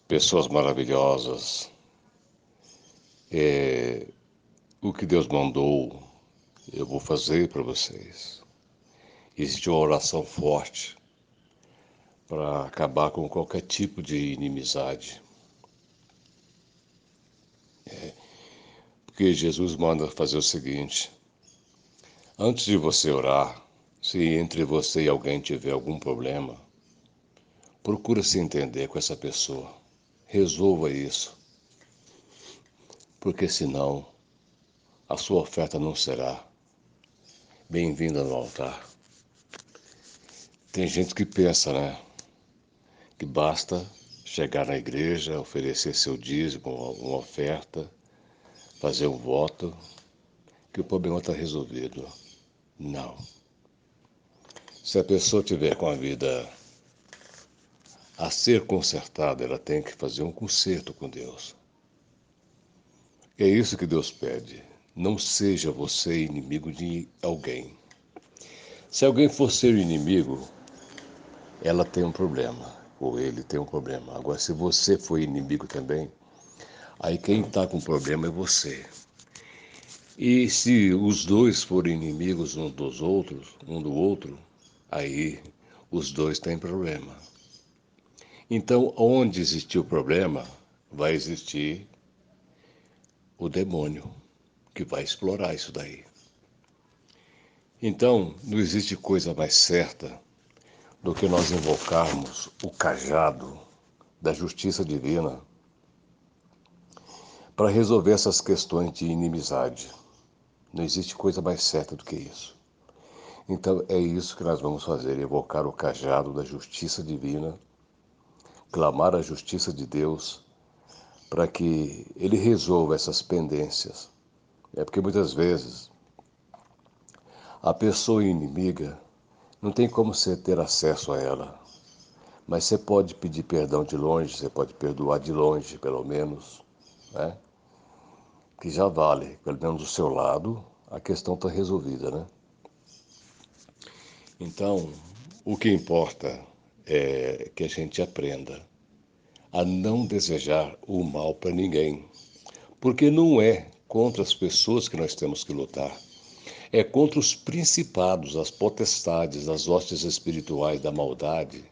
pessoas maravilhosas, o que Deus mandou, eu vou fazer para vocês. Existe uma oração forte para acabar com qualquer tipo de inimizade. Porque Jesus manda fazer o seguinte: antes de você orar, se entre você e alguém tiver algum problema, procura se entender com essa pessoa. Resolva isso, porque senão a sua oferta não será bem-vinda no altar. Tem gente que pensa, né, que basta chegar na igreja, oferecer seu dízimo, uma oferta, fazer um voto, que o problema está resolvido. Não. Se a pessoa tiver com a vida a ser consertada, ela tem que fazer um conserto com Deus. É isso que Deus pede. Não seja você inimigo de alguém. Se alguém for seu inimigo, ela tem um problema, ou ele tem um problema. Agora, se você for inimigo também, aí quem está com problema é você. E se os dois forem inimigos um dos outros, um do outro, aí os dois têm problema. Então, onde existir o problema, vai existir o demônio, que vai explorar isso daí. Então, não existe coisa mais certa do que nós invocarmos o cajado da justiça divina para resolver essas questões de inimizade. Não existe coisa mais certa do que isso. Então, é isso que nós vamos fazer, evocar o cajado da justiça divina, clamar a justiça de Deus para que Ele resolva essas pendências. É porque muitas vezes a pessoa inimiga não tem como você ter acesso a ela, mas você pode pedir perdão de longe, você pode perdoar de longe, pelo menos, né? Que já vale, pelo menos do seu lado, a questão está resolvida, né? Então, o que importa é que a gente aprenda a não desejar o mal para ninguém, porque não é contra as pessoas que nós temos que lutar, é contra os principados, as potestades, as hostes espirituais da maldade,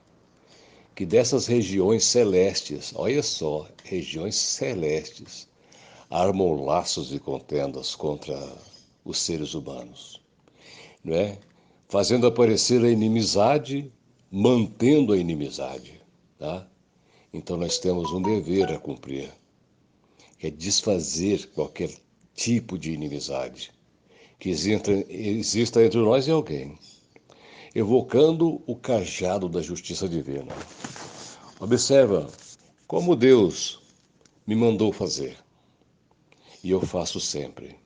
que dessas regiões celestes, olha só, regiões celestes, armam laços e contendas contra os seres humanos, não é? Fazendo aparecer a inimizade, mantendo a inimizade, tá? Então nós temos um dever a cumprir, que é desfazer qualquer tipo de inimizade que exista entre nós e alguém, evocando o cajado da justiça divina. Observa como Deus me mandou fazer, e eu faço sempre.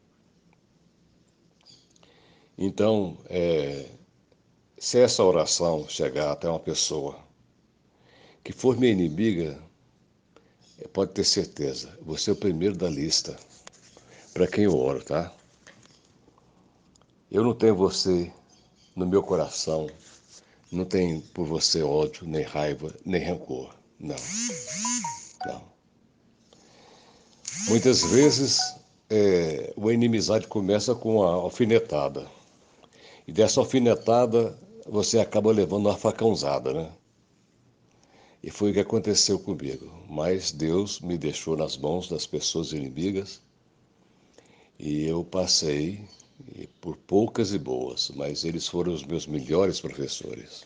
Então, se essa oração chegar até uma pessoa que for minha inimiga, pode ter certeza, você é o primeiro da lista para quem eu oro, tá? Eu não tenho você no meu coração, não tenho por você ódio, nem raiva, nem rancor. Não, não. Muitas vezes, a inimizade começa com a alfinetada. E dessa alfinetada, você acaba levando uma facãozada, né? E foi o que aconteceu comigo. Mas Deus me deixou nas mãos das pessoas inimigas e eu passei por poucas e boas, mas eles foram os meus melhores professores.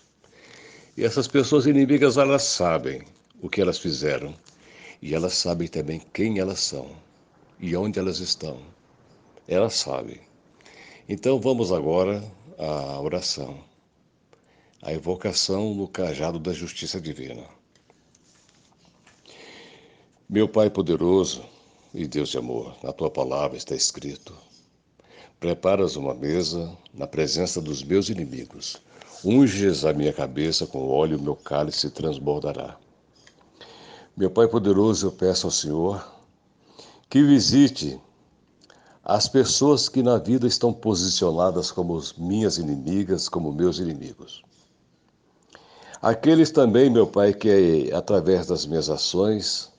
E essas pessoas inimigas, elas sabem o que elas fizeram e elas sabem também quem elas são e onde elas estão. Elas sabem. Então vamos agora à oração, à evocação no cajado da justiça divina. Meu Pai poderoso e Deus de amor, na tua palavra está escrito: preparas uma mesa na presença dos meus inimigos. Unges a minha cabeça com óleo, meu cálice transbordará. Meu Pai poderoso, eu peço ao Senhor que visite as pessoas que na vida estão posicionadas como minhas inimigas, como meus inimigos. Aqueles também, meu Pai, que através das minhas ações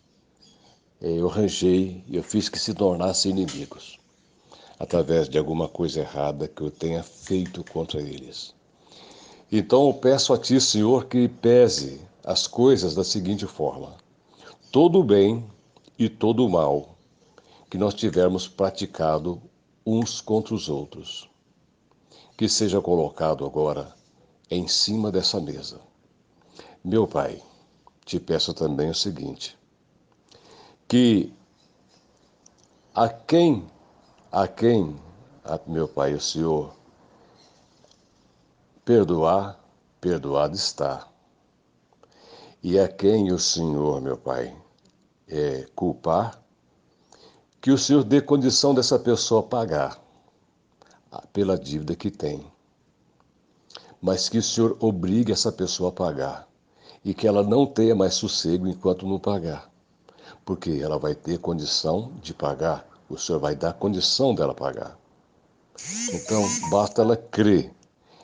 eu arranjei, eu fiz que se tornassem inimigos, através de alguma coisa errada que eu tenha feito contra eles. Então eu peço a Ti, Senhor, que pese as coisas da seguinte forma: todo o bem e todo o mal que nós tivermos praticado uns contra os outros, que seja colocado agora em cima dessa mesa. Meu Pai, te peço também o seguinte, que a quem, meu Pai, o Senhor, perdoar, perdoado está. E a quem o Senhor, meu Pai, culpar, que o Senhor dê condição dessa pessoa pagar pela dívida que tem. Mas que o Senhor obrigue essa pessoa a pagar. E que ela não tenha mais sossego enquanto não pagar. Porque ela vai ter condição de pagar. O Senhor vai dar condição dela pagar. Então, basta ela crer.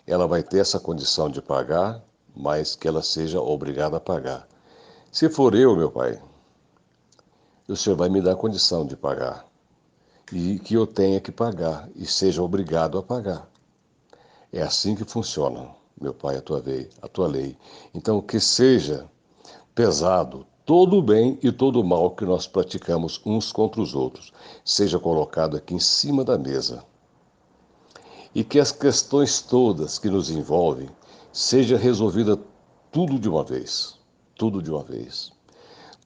Ela vai ter essa condição de pagar, mas que ela seja obrigada a pagar. Se for eu, meu Pai, o Senhor vai me dar condição de pagar. E que eu tenha que pagar e seja obrigado a pagar. É assim que funciona, meu Pai, a tua lei. Então, que seja pesado todo o bem e todo o mal que nós praticamos uns contra os outros, seja colocado aqui em cima da mesa. E que as questões todas que nos envolvem seja resolvida tudo de uma vez. Tudo de uma vez.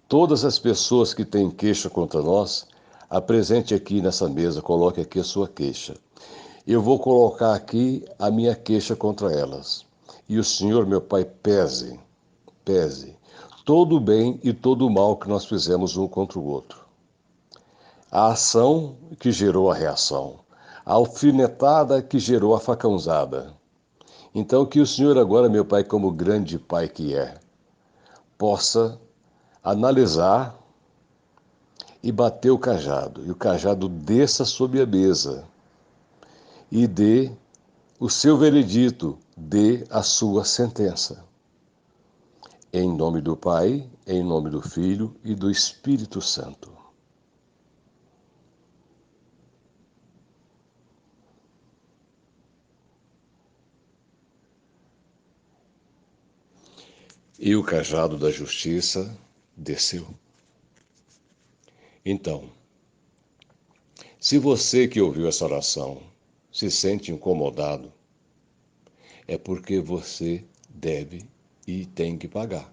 Todas as pessoas que têm queixa contra nós, apresente aqui nessa mesa, coloque aqui a sua queixa. Eu vou colocar aqui a minha queixa contra elas. E o Senhor, meu Pai, pese todo o bem e todo o mal que nós fizemos um contra o outro. A ação que gerou a reação. A alfinetada que gerou a facãozada. Então que o Senhor agora, meu Pai, como grande Pai que é, possa analisar e bater o cajado. E o cajado desça sobre a mesa e dê o seu veredito, dê a sua sentença. Em nome do Pai, em nome do Filho e do Espírito Santo. E o cajado da justiça desceu. Então, se você que ouviu essa oração se sente incomodado, é porque você deve e tem que pagar.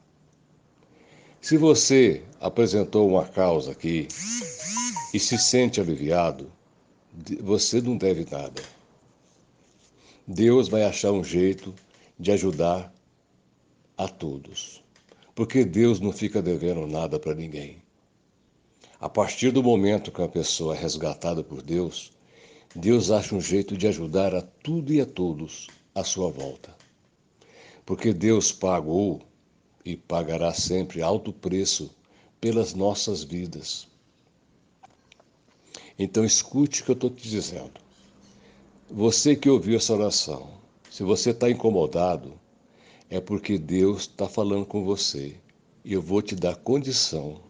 Se você apresentou uma causa aqui e se sente aliviado, você não deve nada. Deus vai achar um jeito de ajudar a todos, porque Deus não fica devendo nada para ninguém. A partir do momento que a pessoa é resgatada por Deus, Deus acha um jeito de ajudar a tudo e a todos à sua volta. Porque Deus pagou e pagará sempre alto preço pelas nossas vidas. Então escute o que eu estou te dizendo. Você que ouviu essa oração, se você está incomodado, é porque Deus está falando com você. E eu vou te dar condição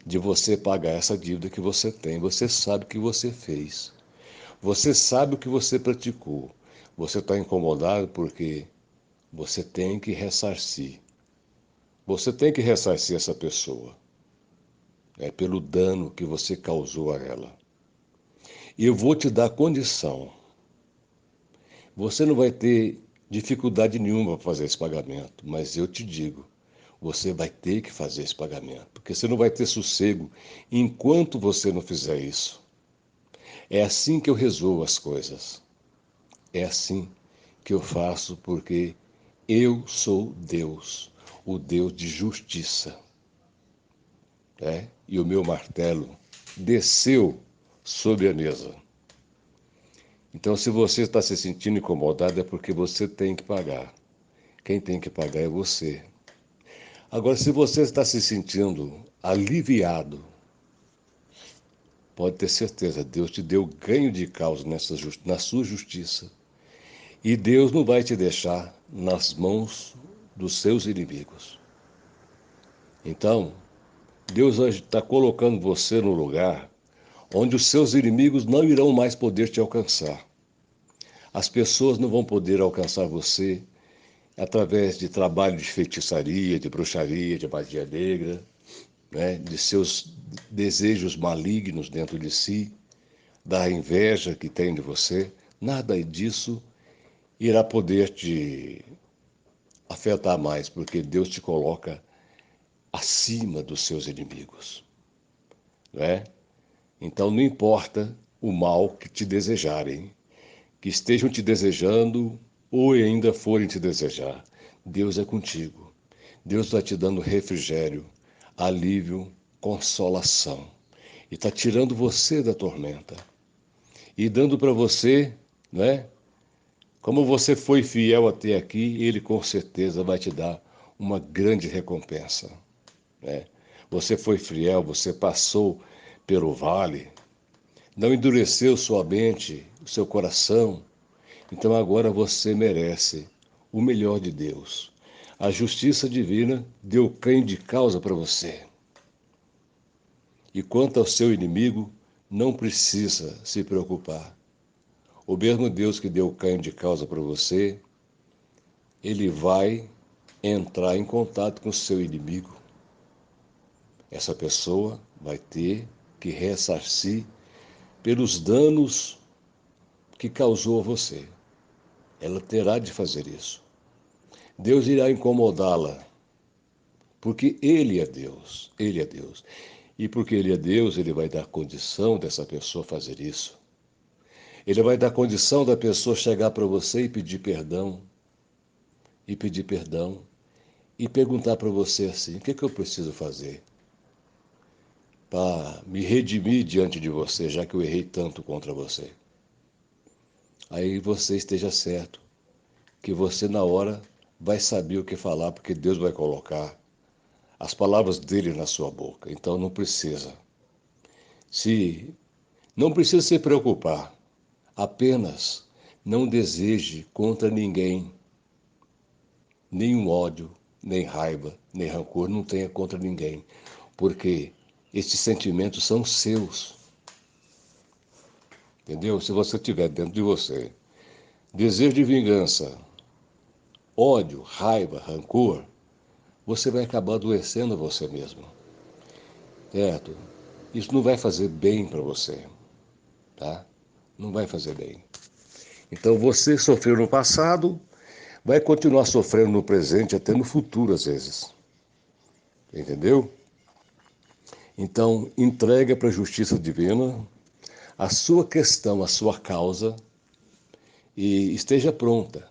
de você pagar essa dívida que você tem. Você sabe o que você fez. Você sabe o que você praticou. Você está incomodado porque você tem que ressarcir. Você tem que ressarcir essa pessoa, pelo dano que você causou a ela. E eu vou te dar condição. Você não vai ter dificuldade nenhuma para fazer esse pagamento, mas eu te digo, você vai ter que fazer esse pagamento, porque você não vai ter sossego enquanto você não fizer isso. É assim que eu resolvo as coisas. É assim que eu faço, porque eu sou Deus, o Deus de justiça. E o meu martelo desceu sobre a mesa. Então, se você está se sentindo incomodado, é porque você tem que pagar. Quem tem que pagar é você. Agora, se você está se sentindo aliviado, pode ter certeza, Deus te deu ganho de causa na sua justiça. E Deus não vai te deixar nas mãos dos seus inimigos. Então, Deus está colocando você no lugar onde os seus inimigos não irão mais poder te alcançar. As pessoas não vão poder alcançar você através de trabalho de feitiçaria, de bruxaria, de magia negra, né? De seus desejos malignos dentro de si, da inveja que tem de você. Nada disso irá poder te afetar mais, porque Deus te coloca acima dos seus inimigos, né? Então não importa o mal que te desejarem, que estejam te desejando ou ainda forem te desejar, Deus é contigo. Deus está te dando refrigério, alívio, consolação. E está tirando você da tormenta. E dando para você, né? Como você foi fiel até aqui, Ele com certeza vai te dar uma grande recompensa, né? Você foi fiel, você passou pelo vale, não endureceu sua mente, o seu coração. Então agora você merece o melhor de Deus. A justiça divina deu ganho de causa para você. E quanto ao seu inimigo, não precisa se preocupar. O mesmo Deus que deu ganho de causa para você, ele vai entrar em contato com o seu inimigo. Essa pessoa vai ter que ressarcir pelos danos que causou a você. Ela terá de fazer isso. Deus irá incomodá-la, porque Ele é Deus, Ele é Deus. E porque Ele é Deus, Ele vai dar condição dessa pessoa fazer isso. Ele vai dar condição da pessoa chegar para você e pedir perdão, e perguntar para você assim: o que é que eu preciso fazer para me redimir diante de você, já que eu errei tanto contra você? Aí você esteja certo que você na hora vai saber o que falar, porque Deus vai colocar as palavras dele na sua boca. Então não precisa. Não precisa se preocupar. Apenas não deseje contra ninguém nenhum ódio, nem raiva, nem rancor, não tenha contra ninguém, porque esses sentimentos são seus, entendeu? Se você tiver dentro de você desejo de vingança, ódio, raiva, rancor, você vai acabar adoecendo você mesmo, certo? Isso não vai fazer bem para você, tá? Não vai fazer bem. Então você sofreu no passado, vai continuar sofrendo no presente, até no futuro às vezes, entendeu? Então entrega para a justiça divina a sua questão, a sua causa, e esteja pronto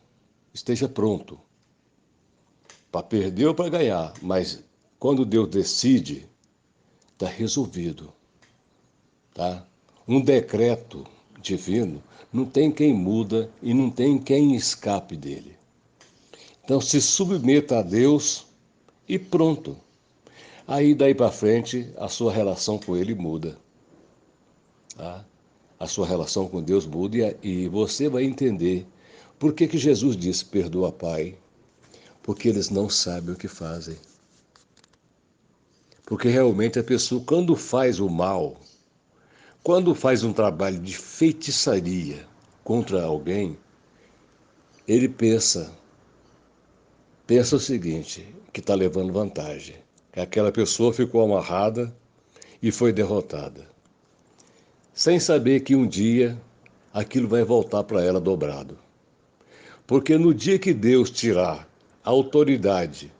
para perder ou para ganhar, mas quando Deus decide, está resolvido, tá? Um decreto divino não tem quem muda e não tem quem escape dele. Então se submeta a Deus e pronto. Aí daí para frente a sua relação com ele muda, tá? A sua relação com Deus muda e você vai entender por que Jesus disse: perdoa, Pai, porque eles não sabem o que fazem. Porque realmente a pessoa, quando faz o mal, quando faz um trabalho de feitiçaria contra alguém, ele pensa o seguinte, que está levando vantagem, que aquela pessoa ficou amarrada e foi derrotada, sem saber que um dia aquilo vai voltar para ela dobrado. Porque no dia que Deus tirar a autoridade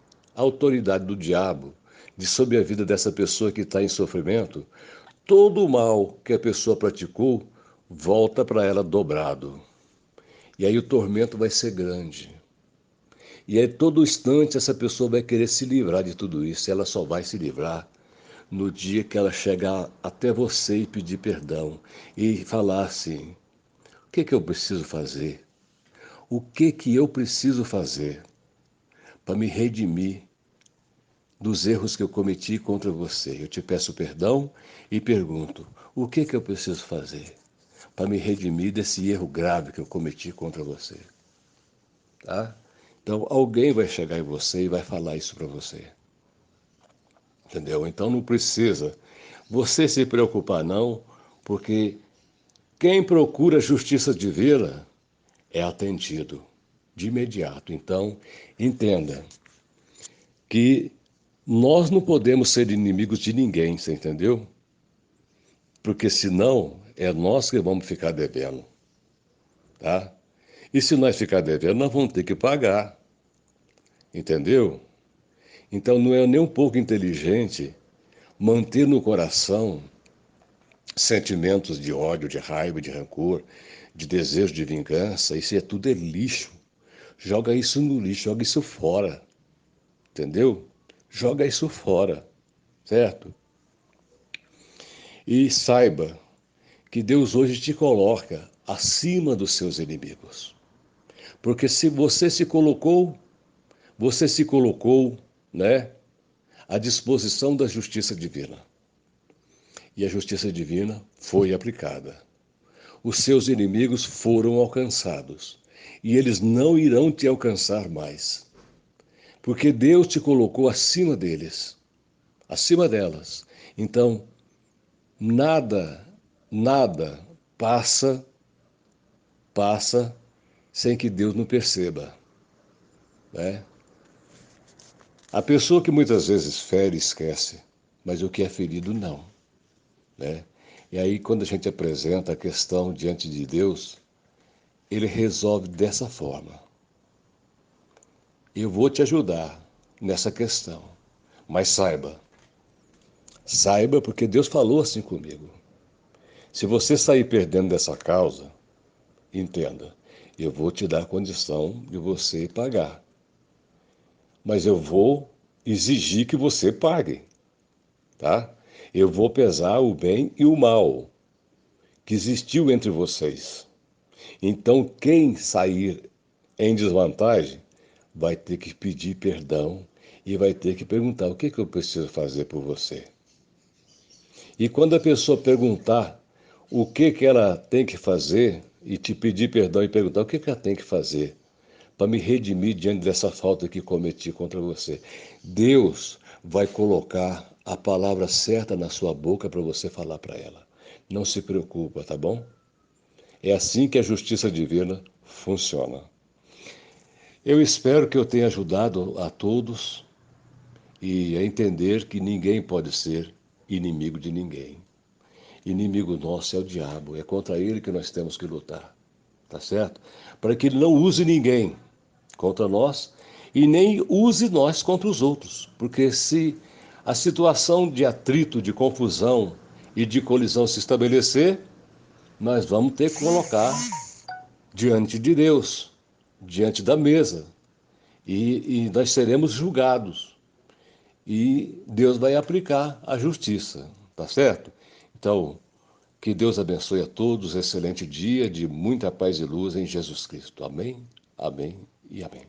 do diabo de sobre a vida dessa pessoa que está em sofrimento, todo o mal que a pessoa praticou volta para ela dobrado. E aí o tormento vai ser grande. E aí todo instante essa pessoa vai querer se livrar de tudo isso. E ela só vai se livrar no dia que ela chegar até você e pedir perdão. E falar assim: o que eu preciso fazer? O que eu preciso fazer para me redimir dos erros que eu cometi contra você? Eu te peço perdão e pergunto: o que eu preciso fazer para me redimir desse erro grave que eu cometi contra você? Tá? Então alguém vai chegar em você e vai falar isso para você. entendeu? Então não precisa você se preocupar não, porque quem procura justiça divina é atendido de imediato. Então, entenda que nós não podemos ser inimigos de ninguém, você entendeu? Porque senão é nós que vamos ficar devendo, tá? E se nós ficar devendo, nós vamos ter que pagar, entendeu? Então não é nem um pouco inteligente manter no coração sentimentos de ódio, de raiva, de rancor, de desejo de vingança. Isso é tudo lixo. Joga isso no lixo, joga isso fora, entendeu? Joga isso fora, certo? E saiba que Deus hoje te coloca acima dos seus inimigos. Porque se você se colocou, né, à disposição da justiça divina. E a justiça divina foi aplicada. Os seus inimigos foram alcançados. E eles não irão te alcançar mais. Porque Deus te colocou acima deles, acima delas. Então, nada passa sem que Deus não perceba, né? A pessoa que muitas vezes fere esquece, mas o que é ferido não, né? E aí quando a gente apresenta a questão diante de Deus, ele resolve dessa forma. Eu vou te ajudar nessa questão, mas saiba porque Deus falou assim comigo. Se você sair perdendo dessa causa, entenda, eu vou te dar condição de você pagar. Mas eu vou exigir que você pague, tá? Eu vou pesar o bem e o mal que existiu entre vocês. Então, quem sair em desvantagem vai ter que pedir perdão e vai ter que perguntar o que eu preciso fazer por você. E quando a pessoa perguntar o que ela tem que fazer e te pedir perdão e perguntar o que ela tem que fazer para me redimir diante dessa falta que cometi contra você, Deus vai colocar a palavra certa na sua boca para você falar para ela. Não se preocupa, tá bom? É assim que a justiça divina funciona. Eu espero que eu tenha ajudado a todos e a entender que ninguém pode ser inimigo de ninguém. Inimigo nosso é o diabo, é contra ele que nós temos que lutar, tá certo? Para que ele não use ninguém contra nós e nem use nós contra os outros, porque se a situação de atrito, de confusão e de colisão se estabelecer, nós vamos ter que colocar diante de Deus, diante da mesa, e nós seremos julgados. E Deus vai aplicar a justiça, tá certo? Então, que Deus abençoe a todos, excelente dia de muita paz e luz em Jesus Cristo. Amém, amém e amém.